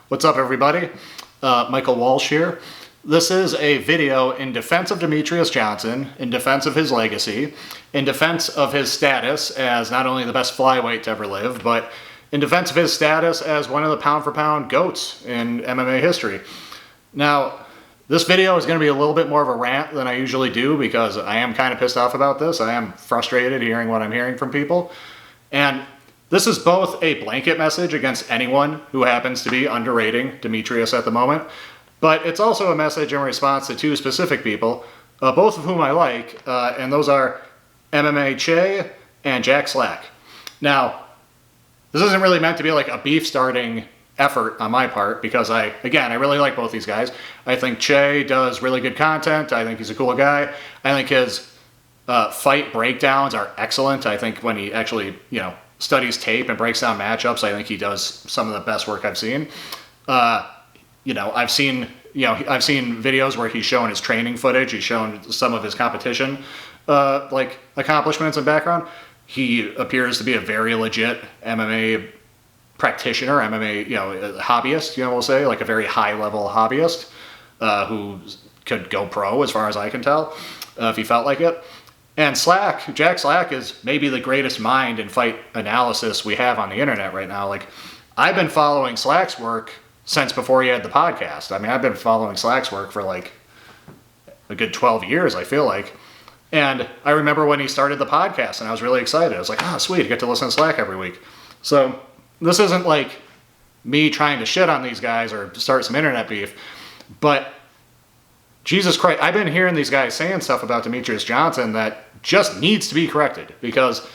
What's up, everybody? Michael Walsh here. This is a video in defense of Demetrious Johnson, in defense of his legacy, in defense of his status as not only the best flyweight to ever live, but in defense of his status as one of the pound-for-pound GOATs in MMA history. Now, this video is going to be a little bit more of a rant than I usually do because I am kind of pissed off about this. I am frustrated hearing what I'm hearing from people. And this is both a blanket message against anyone who happens to be underrating Demetrious at the moment, but it's also a message in response to two specific people, both of whom I like, and those are MMA Che and Jack Slack. Now, this isn't really meant to be like a beef-starting effort on my part because I really like both these guys. I think Che does really good content. I think he's a cool guy. I think his fight breakdowns are excellent. I think when he actually, studies tape and breaks down matchups, I think he does some of the best work I've seen. I've seen videos where he's shown his training footage. He's shown some of his competition, accomplishments and background. He appears to be a very legit MMA practitioner, MMA, hobbyist, we'll say, like a very high-level hobbyist who could go pro as far as I can tell, if he felt like it. And Jack Slack is maybe the greatest mind in fight analysis we have on the internet right now. Like, I've been following Slack's work since before he had the podcast. I mean, I've been following Slack's work for like a good 12 years, I feel like. And I remember when he started the podcast and I was really excited. I was like, sweet, I get to listen to Slack every week. So this isn't like me trying to shit on these guys or start some internet beef, but Jesus Christ, I've been hearing these guys saying stuff about Demetrious Johnson that just needs to be corrected because,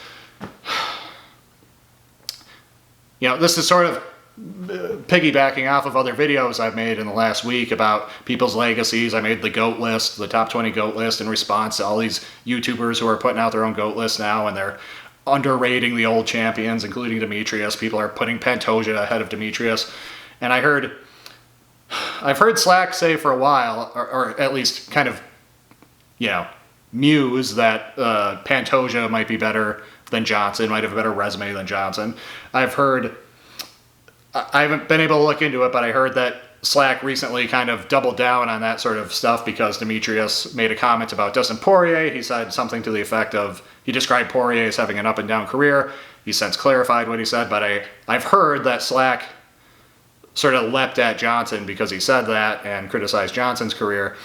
this is sort of piggybacking off of other videos I've made in the last week about people's legacies. I made the GOAT list, the top 20 GOAT list, in response to all these YouTubers who are putting out their own GOAT list now, and they're underrating the old champions, including Demetrious. People are putting Pantoja ahead of Demetrious. And I've heard Slack say for a while, or at least kind of, muse that Pantoja might be better than Johnson, might have a better resume than Johnson. I haven't been able to look into it, but I heard that Slack recently kind of doubled down on that sort of stuff because Demetrious made a comment about Dustin Poirier. He said something to the effect of, he described Poirier as having an up and down career. He's since clarified what he said, but I've heard that Slack sort of leapt at Johnson because he said that and criticized Johnson's career.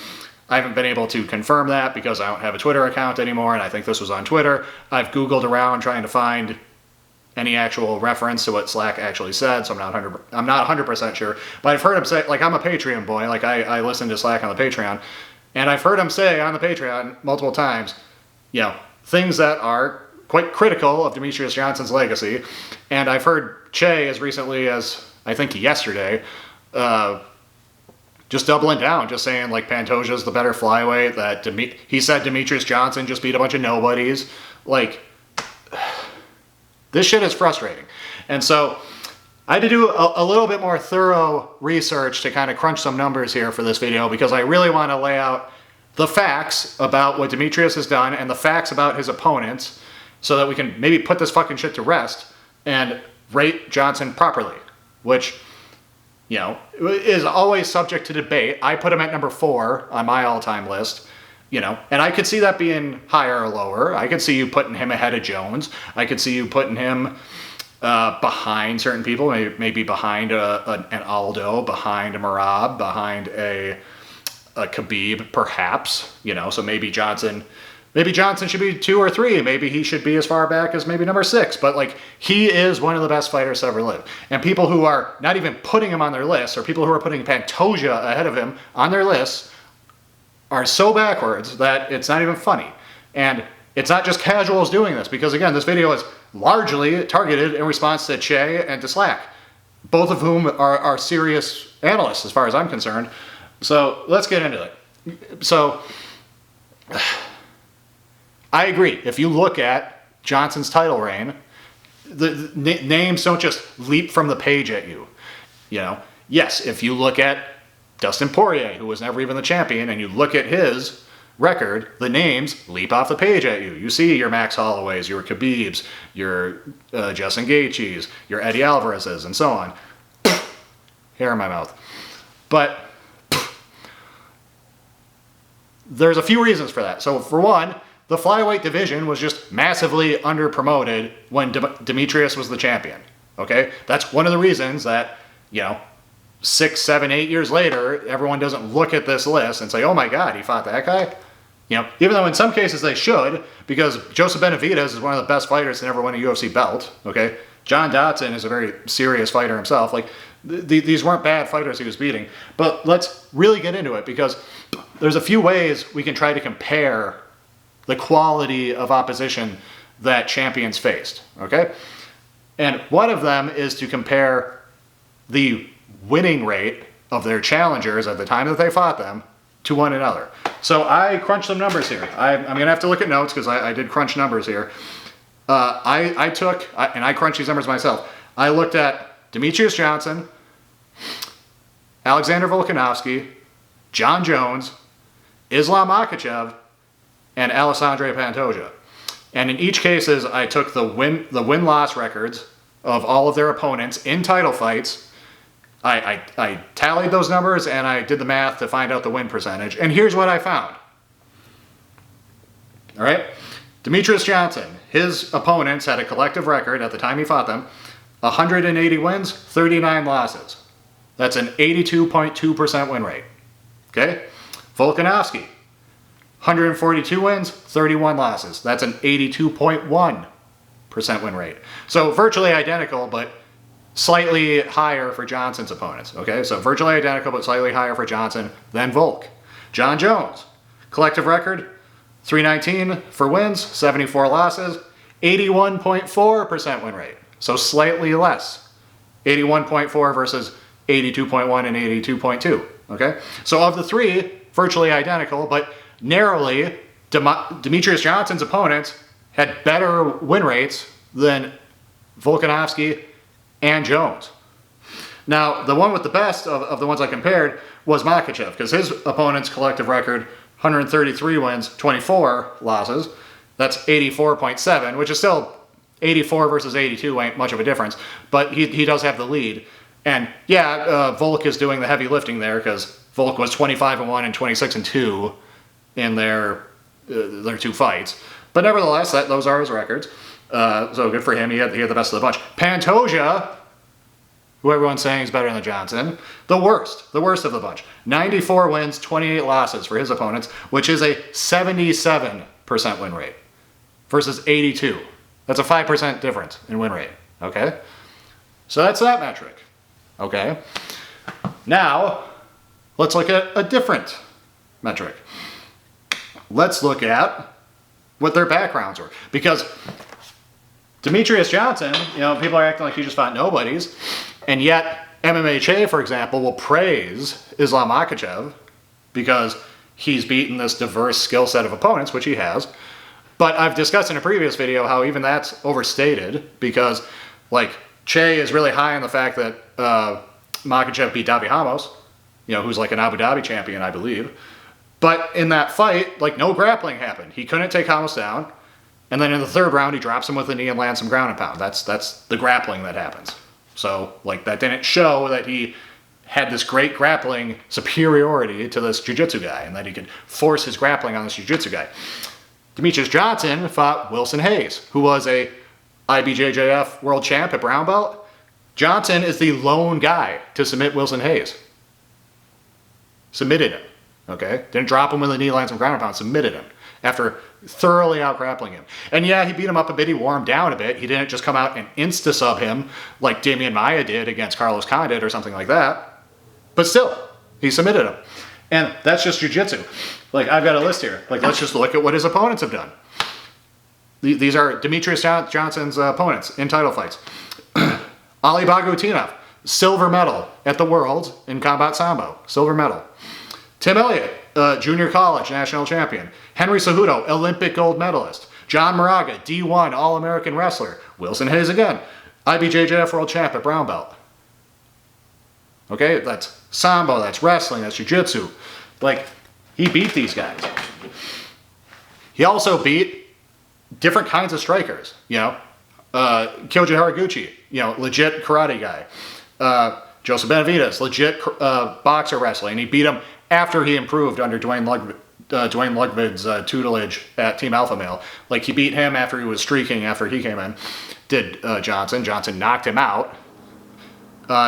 I haven't been able to confirm that because I don't have a Twitter account anymore, and I think this was on Twitter. I've Googled around trying to find any actual reference to what Slack actually said, so I'm not 100% sure. But I've heard him say, like, I'm a Patreon boy, like I listen to Slack on the Patreon, and I've heard him say on the Patreon multiple times, things that are quite critical of Demetrious Johnson's legacy. And I've heard Che as recently as, I think, yesterday, just doubling down, just saying, like, Pantoja's the better flyweight, that he said Demetrious Johnson just beat a bunch of nobodies. Like, this shit is frustrating. And so I had to do a little bit more thorough research to kind of crunch some numbers here for this video because I really want to lay out the facts about what Demetrious has done and the facts about his opponents so that we can maybe put this fucking shit to rest and rate Johnson properly, which, is always subject to debate. I put him at number 4 on my all-time list. And I could see that being higher or lower. I could see you putting him ahead of Jones. I could see you putting him behind certain people, maybe behind an Aldo, behind a Merab, behind a Khabib, perhaps. So maybe Johnson should be 2 or 3. Maybe he should be as far back as maybe number 6. But, like, he is one of the best fighters to ever live. And people who are not even putting him on their list, or people who are putting Pantoja ahead of him on their lists, are so backwards that it's not even funny. And it's not just casuals doing this, because again, this video is largely targeted in response to Che and to Slack, both of whom are serious analysts as far as I'm concerned. So let's get into it. So I agree. If you look at Johnson's title reign, the names don't just leap from the page at you. Yes, if you look at Dustin Poirier, who was never even the champion, and you look at his record, the names leap off the page at you. You see your Max Holloways, your Khabibs, your Justin Gaethjes, your Eddie Alvarez's, and so on. hair in my mouth. But there's a few reasons for that. So for one, the flyweight division was just massively under-promoted when Demetrius was the champion. Okay? That's one of the reasons that, 6, 7, 8 years later, everyone doesn't look at this list and say, oh my God, he fought that guy? Even though in some cases they should, because Joseph Benavidez is one of the best fighters to ever win a UFC belt, okay? John Dodson is a very serious fighter himself. Like, these weren't bad fighters he was beating. But let's really get into it, because there's a few ways we can try to compare the quality of opposition that champions faced, okay? And one of them is to compare the winning rate of their challengers at the time that they fought them to one another. So I crunched some numbers here. I'm going to have to look at notes because I did crunch numbers here. I crunched these numbers myself. I looked at Demetrius Johnson, Alexander Volkanovski, John Jones, Islam Makhachev, and Alessandro Pantoja. And in each cases, I took the win-loss records of all of their opponents in title fights. I tallied those numbers and I did the math to find out the win percentage. And here's what I found. All right? Demetrius Johnson, his opponents had a collective record at the time he fought them, 180 wins, 39 losses. That's an 82.2% win rate. Okay? Volkanovski, 142 wins, 31 losses. That's an 82.1% win rate. So virtually identical, but slightly higher for Johnson's opponents. Okay, so virtually identical, but slightly higher for Johnson than Volk. John Jones, collective record, 319 for wins, 74 losses, 81.4% win rate. So slightly less. 81.4 versus 82.1 and 82.2. Okay, so of the three, virtually identical, but narrowly, Demetrius Johnson's opponents had better win rates than Volkanovski and Jones. Now, the one with the best of the ones I compared was Makhachev, because his opponent's collective record, 133 wins, 24 losses. That's 84.7, which is still 84 versus 82 ain't much of a difference, but he does have the lead. And yeah, Volk is doing the heavy lifting there, because Volk was 25-1 and 26-2 in their two fights. But nevertheless, those are his records. So good for him. He had the best of the bunch. Pantoja, who everyone's saying is better than Johnson, the worst of the bunch. 94 wins, 28 losses for his opponents, which is a 77% win rate versus 82. That's a 5% difference in win rate, okay? So that's that metric, okay? Now, let's look at a different metric. Let's look at what their backgrounds were. Because Demetrius Johnson, people are acting like he just fought nobodies, and yet MMA Che, for example, will praise Islam Makhachev because he's beaten this diverse skill set of opponents, which he has. But I've discussed in a previous video how even that's overstated, because Che is really high on the fact that Makhachev beat Davi Ramos, who's like an Abu Dhabi champion, I believe. But in that fight, no grappling happened. He couldn't take Ramos down. And then in the third round, he drops him with a knee and lands some ground and pound. That's the grappling that happens. So, that didn't show that he had this great grappling superiority to this jiu-jitsu guy, and that he could force his grappling on this jiu-jitsu guy. Demetrius Johnson fought Wilson Hayes, who was a IBJJF world champ at brown belt. Johnson is the lone guy to submit Wilson Hayes. Submitted him, okay? Didn't drop him with a knee, lands some ground and pound, submitted him after thoroughly out-grappling him. And yeah, he beat him up a bit, he wore him down a bit. He didn't just come out and insta-sub him like Damian Maia did against Carlos Condit or something like that. But still, he submitted him. And that's just jiu-jitsu. I've got a list here. Let's just look at what his opponents have done. These are Demetrius Johnson's opponents in title fights. Ali Bagutinov, silver medal at the Worlds in Combat Sambo. Silver medal. Tim Elliott, junior college national champion. Henry Cejudo, Olympic gold medalist. John Moraga, D1 All-American wrestler. Wilson Hayes again, IBJJF world champ at brown belt. Okay, that's Sambo, that's wrestling, that's jiu-jitsu. He beat these guys. He also beat different kinds of strikers, Kyoji Haraguchi, legit karate guy. Joseph Benavidez, legit boxer wrestling. He beat him after he improved under Dwayne Lugvid's tutelage at Team Alpha Male. Like, he beat him after he was streaking after he came in. Did Johnson. Johnson knocked him out.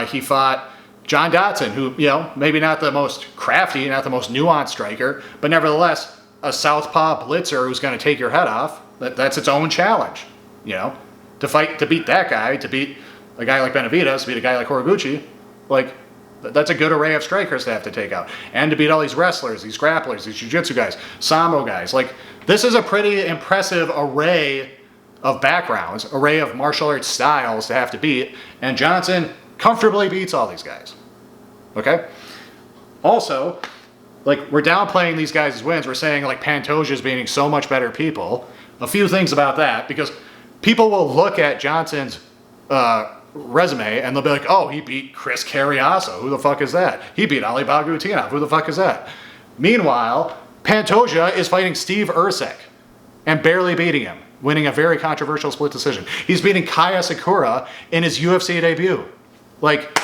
He fought John Dodson, who, maybe not the most crafty, not the most nuanced striker, but nevertheless, a southpaw blitzer who's going to take your head off. That's its own challenge, to beat that guy, to beat a guy like Benavidez, to beat a guy like Horiguchi, like, that's a good array of strikers to have to take out. And to beat all these wrestlers, these grapplers, these jiu-jitsu guys, sambo guys. Like, this is a pretty impressive array of backgrounds, array of martial arts styles to have to beat, and Johnson comfortably beats all these guys. Okay? Also, like, we're downplaying these guys' wins. We're saying, like, Pantoja's beating so much better people. A few things about that, because people will look at Johnson's resume and they'll be like, oh, he beat Chris Carriazo. Who the fuck is that? He beat Ali Bagutinov. Who the fuck is that? Meanwhile, Pantoja is fighting Steve Ercek and barely beating him, winning a very controversial split decision. He's beating Kaya Sakura in his UFC debut. Like,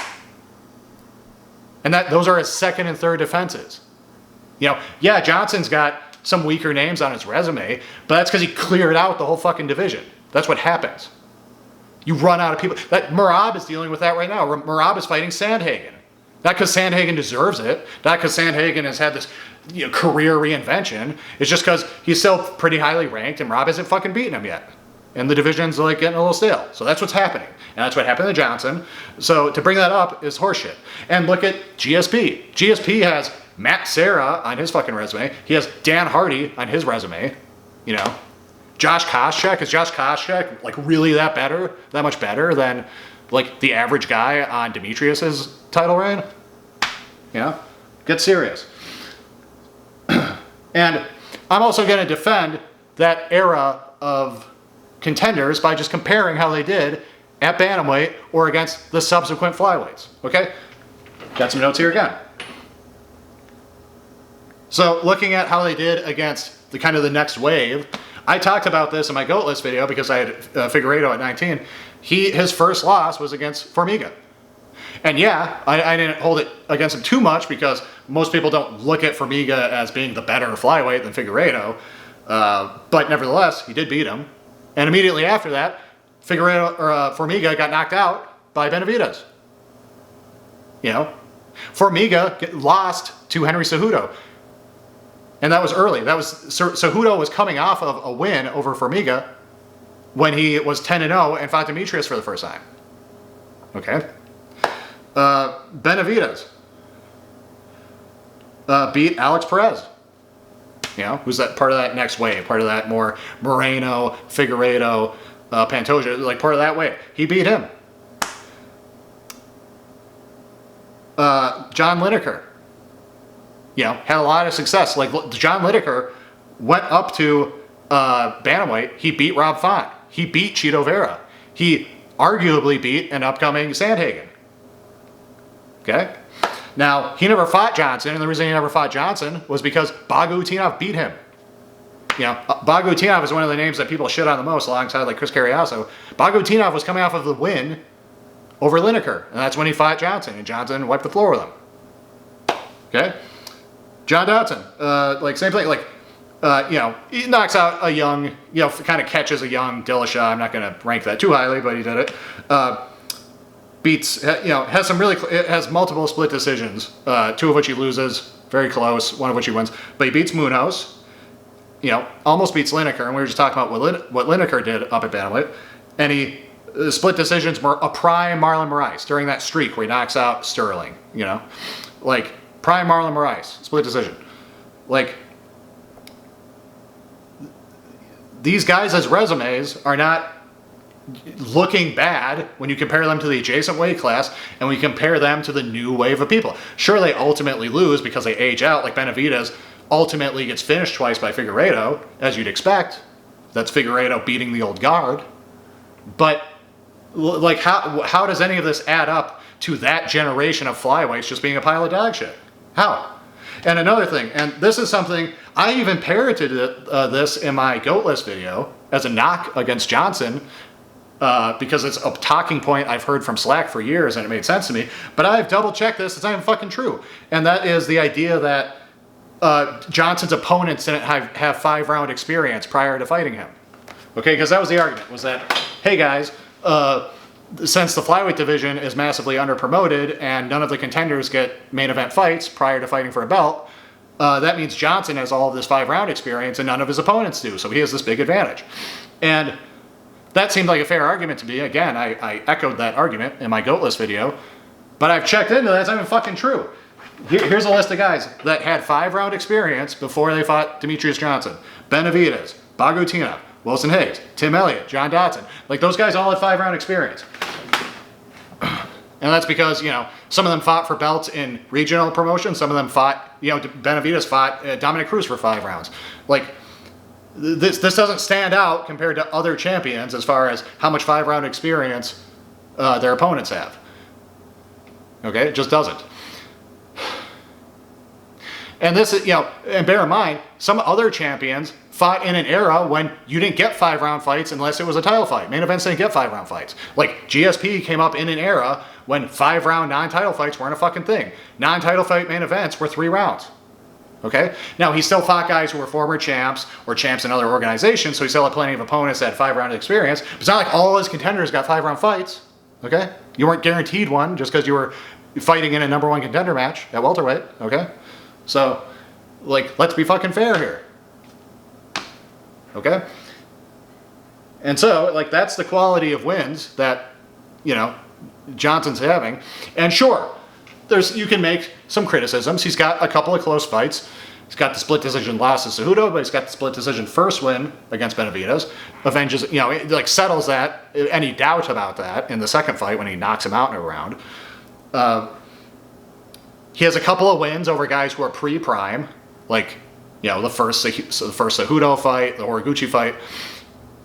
and those are his second and third defenses. Yeah, Johnson's got some weaker names on his resume, but that's because he cleared out the whole fucking division. That's what happens. You run out of people. That Merab is dealing with that right now. Merab is fighting Sandhagen. Not because Sandhagen deserves it. Not because Sandhagen has had this career reinvention. It's just because he's still pretty highly ranked and Merab hasn't fucking beaten him yet. And the division's like getting a little stale. So that's what's happening. And that's what happened to Johnson. So to bring that up is horseshit. And look at GSP. GSP has Matt Serra on his fucking resume. He has Dan Hardy on his resume. Josh Koscheck, is Josh Koscheck like really that much better than like the average guy on Demetrius's title reign? Get serious. And I'm also going to defend that era of contenders by just comparing how they did at bantamweight or against the subsequent flyweights. Okay? Got some notes here again. So looking at how they did against the kind of the next wave, I talked about this in my GOAT list video because I had Figueiredo at 19. His first loss was against Formiga. And yeah, I didn't hold it against him too much because most people don't look at Formiga as being the better flyweight than Figueiredo. But nevertheless, he did beat him. And immediately after that, Formiga got knocked out by Benavidez. Formiga lost to Henry Cejudo. And that was early. Cejudo was coming off of a win over Formiga when he was 10-0 and fought Demetrius for the first time. Okay? Benavidez beat Alex Perez. Who's that part of that next wave, part of that more Moreno, Figueiredo, Pantoja, like part of that wave. He beat him. John Lineker. Had a lot of success. Like, John Lineker went up to bantamweight. He beat Rob Font. He beat Chito Vera. He arguably beat an upcoming Sandhagen. Okay? Now, he never fought Johnson, and the reason he never fought Johnson was because Bagutinov beat him. Bagutinov is one of the names that people shit on the most alongside like Chris Carriazo. Bagutinov was coming off of the win over Lineker, and that's when he fought Johnson, and Johnson wiped the floor with him. Okay? John Dodson, same thing, he knocks out a young, kind of catches a young Dillashaw. I'm not going to rank that too highly, but he did it. Has multiple split decisions, two of which he loses, very close, one of which he wins. But he beats Munoz, almost beats Lineker, and we were just talking about what Lineker did up at bantamweight. And he split decisions, a prime Marlon Moraes during that streak where he knocks out Sterling, prime Marlon Moraes, split decision. These guys' resumes are not looking bad when you compare them to the adjacent weight class and we compare them to the new wave of people. Sure, they ultimately lose because they age out, like Benavidez ultimately gets finished twice by Figueiredo, as you'd expect. That's Figueiredo beating the old guard. But how does any of this add up to that generation of flyweights just being a pile of dog shit? How? And another thing, and this is something, I even parroted this in my GOAT list video as a knock against Johnson. because it's a talking point I've heard from Slack for years and it made sense to me, but I've double checked this, it's not even fucking true. And that is the idea that Johnson's opponents didn't have 5-round experience prior to fighting him. Okay, because that was the argument, was that, hey guys, since the flyweight division is massively underpromoted and none of the contenders get main event fights prior to fighting for a belt, that means Johnson has all of this 5-round experience and none of his opponents do, so he has this big advantage. And that seemed like a fair argument to me. Again, I echoed that argument in my GOATless video, but I've checked into that, it's not even fucking true. Here's a list of guys that had 5-round experience before they fought Demetrious Johnson. Benavidez, Bagutinov, Wilson Higgs, Tim Elliott, John Dodson. Like, those guys all had 5-round experience. And that's because, you know, some of them fought for belts in regional promotions, some of them fought, you know, Benavidez fought Dominic Cruz for 5 rounds. Like, this doesn't stand out compared to other champions as far as how much 5-round experience their opponents have. Okay, it just doesn't. And this is, you know, and bear in mind, some other champions fought in an era when you didn't get 5-round fights unless it was a title fight. Main events didn't get 5-round fights. Like, GSP came up in an era when 5-round non-title fights weren't a fucking thing. Non-title fight main events were 3 rounds. Okay? Now, he still fought guys who were former champs or champs in other organizations, so he still had plenty of opponents that had 5-round experience. But it's not like all his contenders got 5-round fights. Okay? You weren't guaranteed one just because you were fighting in a #1 contender match at welterweight. Okay? So, like, let's be fucking fair here. Okay? And so, like, that's the quality of wins that, you know, Johnson's having. And sure, you can make some criticisms. He's got a couple of close fights. He's got the split decision loss to Cejudo, but he's got the split decision first win against Benavidez. Avenges, you know, it, like, settles that, any doubt about that in the second fight when he knocks him out in a round. He has a couple of wins over guys who are pre-prime, like, you know, the first Cejudo fight, the Horiguchi fight.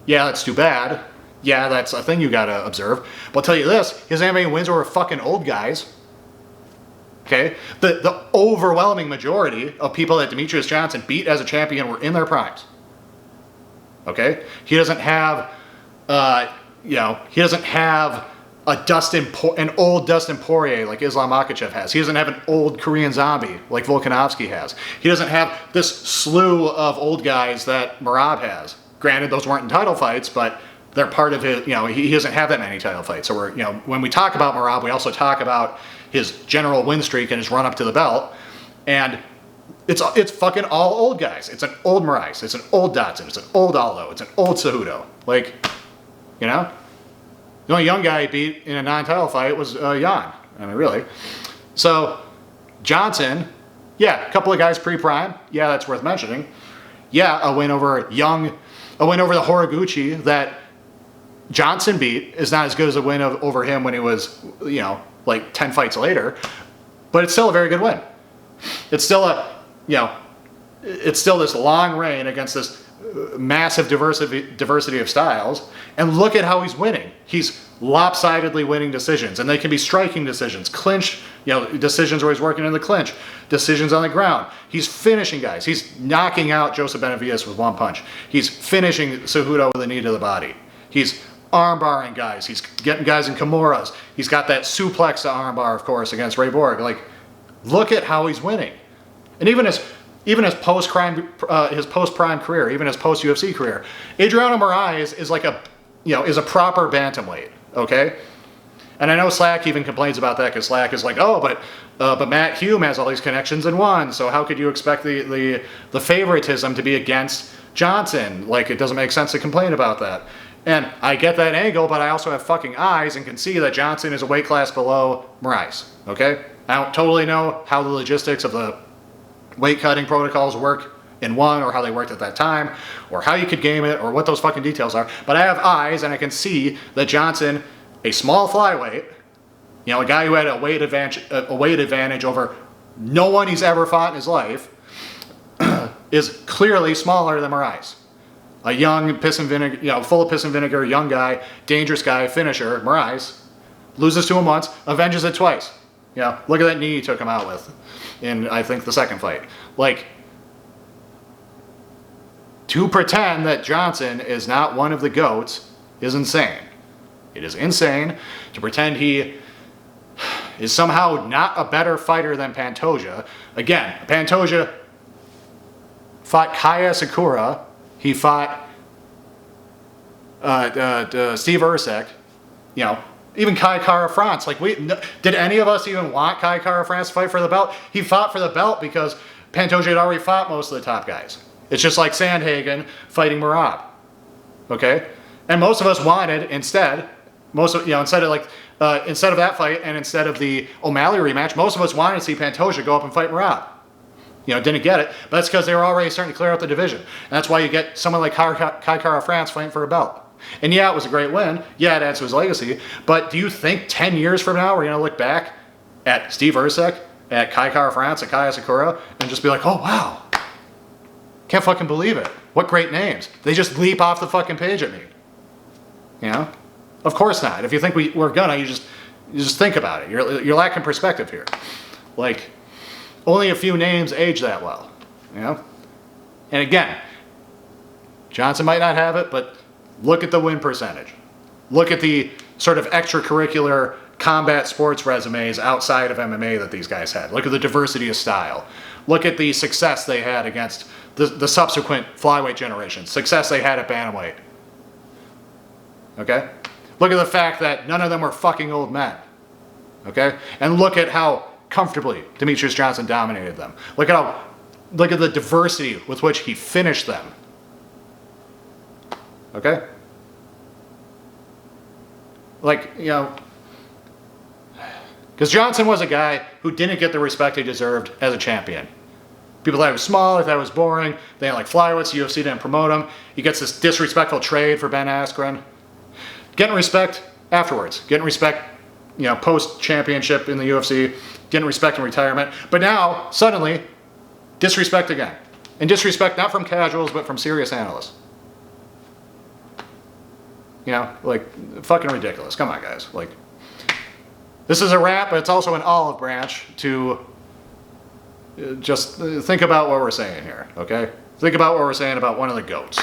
Yeah, that's too bad. Yeah, that's a thing you gotta observe. But I'll tell you this, he doesn't have any wins over fucking old guys. Okay? The overwhelming majority of people that Demetrious Johnson beat as a champion were in their primes. Okay? He doesn't have, you know, he doesn't have an old Dustin Poirier like Islam Makhachev has. He doesn't have an old Korean Zombie like Volkanovski has. He doesn't have this slew of old guys that Merab has. Granted, those weren't in title fights, but they're part of his, you know, he doesn't have that many title fights. So we're, you know, when we talk about Merab, we also talk about his general win streak and his run up to the belt. And it's fucking all old guys. It's an old Moraes. It's an old Dodson. It's an old Aldo. It's an old Cejudo. Like, you know? The only young guy he beat in a non-title fight was Jan. I mean, really. So, Johnson, yeah, a couple of guys pre-prime. Yeah, that's worth mentioning. Yeah, a win over the Horiguchi that Johnson beat is not as good as a win over him when he was, you know, like 10 fights later. But it's still a very good win. It's still it's still this long reign against this massive diversity of styles, and look at how he's winning. He's lopsidedly winning decisions, and they can be striking decisions, clinch, you know, decisions where he's working in the clinch, decisions on the ground. He's finishing guys. He's knocking out Joseph Benavidez with 1 punch. He's finishing Cejudo with a knee to the body. He's armbarring guys. He's getting guys in Kimuras. He's got that suplex to armbar, of course, against Ray Borg. Like, look at how he's winning. And even his post-prime career, even his post-UFC career, Adriano Moraes is like is a proper bantamweight, okay? And I know Slack even complains about that because Slack is like, oh, but Matt Hume has all these connections in one, so how could you expect the favoritism to be against Johnson? Like, it doesn't make sense to complain about that. And I get that angle, but I also have fucking eyes and can see that Johnson is a weight class below Moraes, okay? I don't totally know how the logistics of the weight cutting protocols work in one, or how they worked at that time, or how you could game it, or what those fucking details are. But I have eyes and I can see that Johnson, a small flyweight, you know, a guy who had a weight advantage over no one he's ever fought in his life, is clearly smaller than Moraes. A young piss and vinegar, you know, full of piss and vinegar, young guy, dangerous guy, finisher, Moraes, loses to him once, avenges it twice. You know, look at that knee he took him out with in, I think, the second fight. Like, to pretend that Johnson is not one of the GOATs is insane. It is insane to pretend he is somehow not a better fighter than Pantoja. Again, Pantoja fought Kaya Sakura. He fought Steve Ercek. You know, even Kai Kara France. Like, did any of us even want Kai Kara France to fight for the belt? He fought for the belt because Pantoja had already fought most of the top guys. It's just like Sandhagen fighting Merab. Okay? And most of us wanted instead of that fight and instead of the O'Malley rematch, most of us wanted to see Pantoja go up and fight Merab. You know, didn't get it, but that's because they were already starting to clear out the division. And that's why you get someone like Kai Kara France fighting for a belt. And yeah, it was a great win. Yeah, it adds to his legacy. But do you think 10 years from now we're going to look back at Steve Ercek, at Kai Kara France, at Kaya Sakura, and just be like, oh, wow. Can't fucking believe it. What great names. They just leap off the fucking page at me. You know? Of course not. If you think we're gonna, you just think about it. You're lacking perspective here. Like, only a few names age that well. You know? And again, Johnson might not have it, but look at the win percentage. Look at the sort of extracurricular combat sports resumes outside of MMA that these guys had. Look at the diversity of style. Look at the success they had against the subsequent flyweight generation. Success they had at bantamweight. Okay? Look at the fact that none of them were fucking old men. Okay? And look at how comfortably Demetrious Johnson dominated them. Look at the diversity with which he finished them. Okay? Like, you know, because Johnson was a guy who didn't get the respect he deserved as a champion. People thought he was small, they thought he was boring, they didn't like flyweights, UFC didn't promote him. He gets this disrespectful trade for Ben Askren. Getting respect afterwards. Getting respect, you know, post-championship in the UFC. Getting respect in retirement. But now, suddenly, disrespect again. And disrespect not from casuals, but from serious analysts. You know, like, fucking ridiculous. Come on, guys. Like, this is a wrap, but it's also an olive branch to just think about what we're saying here, okay? Think about what we're saying about one of the GOATs.